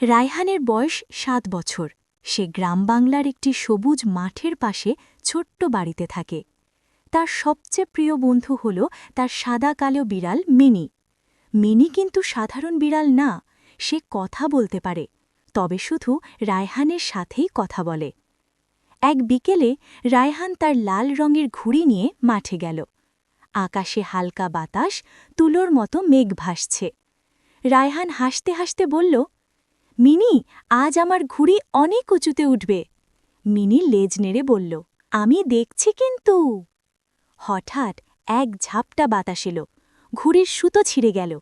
রায়হানের বয়স ৭ বছর। সে গ্রাম বাংলার একটি সবুজ মাঠের পাশে ছোট্ট বাড়িতে থাকে। তার সবচেয়ে প্রিয় বন্ধু হল তার সাদা কালো বিড়াল মিনি। মিনি কিন্তু সাধারণ বিড়াল না, সে কথা বলতে পারে, তবে শুধু রায়হানের সাথেই কথা বলে। এক বিকেলে রায়হান তার লাল রঙের ঘুড়ি নিয়ে মাঠে গেল। আকাশে হালকা বাতাস, তুলোর মতো মেঘ ভাসছে। রায়হান হাসতে হাসতে বলল, মিনি, আজ আমার ঘুড়ি অনেক উঁচুতে উঠবে। মিনি লেজ নেড়ে বলল, আমি দেখছি কিন্তু। হঠাৎ এক ঝাপটা বাতাস এলো, ঘুড়ির সুতো ছিঁড়ে গেল।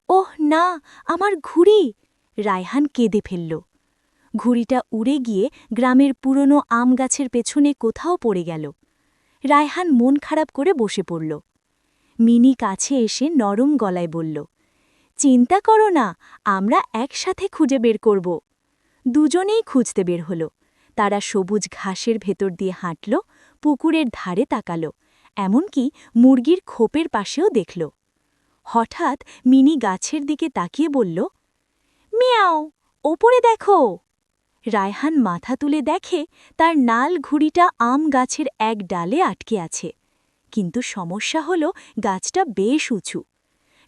ওহ না, আমার ঘুড়ি! রায়হান কেঁদে ফেলল। ঘুড়িটা উড়ে গিয়ে গ্রামের পুরনো আম গাছের পেছনে কোথাও পড়ে গেল। রায়হান মন খারাপ করে বসে পড়ল। মিনি কাছে এসে নরম গলায় বলল, চিন্তা করো না, আমরা একসাথে খুঁজে বের করব। দুজনেই খুঁজতে বের হল। তারা সবুজ ঘাসের ভেতর দিয়ে হাঁটল, পুকুরের ধারে তাকাল, এমনকি মুরগির খোপের পাশেও দেখল। হঠাৎ মিনি গাছের দিকে তাকিয়ে বলল, মিয়াও, ওপরে দেখো। রায়হান মাথা তুলে দেখে তার নাল ঘুড়িটা আম গাছের এক ডালে আটকে আছে। কিন্তু সমস্যা হল গাছটা বেশ উঁচু।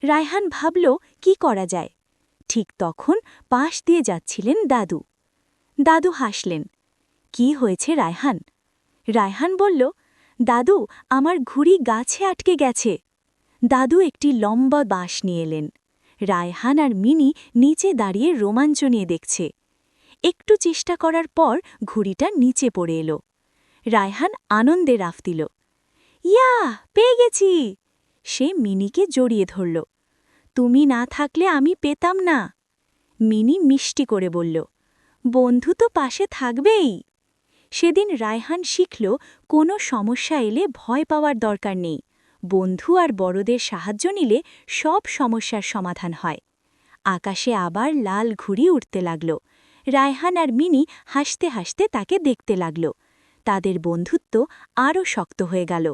রায়হান ভাবল, কি করা যায়। ঠিক তখন পাশ দিয়ে যাচ্ছিলেন দাদু। দাদু হাসলেন। কি হয়েছে রায়হান? রায়হান বলল, দাদু, আমার ঘুড়ি গাছে আটকে গেছে। দাদু একটি লম্বা বাঁশ নিয়ে এলেন। রায়হান আর মিনি নিচে দাঁড়িয়ে রোমাঞ্চ নিয়ে দেখছে। একটু চেষ্টা করার পর ঘুড়িটা নিচে পড়ে এলো। রায়হান আনন্দে লাফ দিল। ইয়া, পেয়ে গেছি! সে মিনিকে জড়িয়ে ধরল। তুমি না থাকলে আমি পেতাম না। মিনি মিষ্টি করে বলল, বন্ধু তো পাশে থাকবেই। সেদিন রায়হান শিখল, কোনো সমস্যা এলে ভয় পাওয়ার দরকার নেই। বন্ধু আর বড়দের সাহায্য নিলে সব সমস্যার সমাধান হয়। আকাশে আবার লাল ঘুড়ি উঠতে লাগল। রায়হান আর মিনি হাসতে হাসতে তাকে দেখতে লাগল। তাদের বন্ধুত্ব আরও শক্ত হয়ে গেল।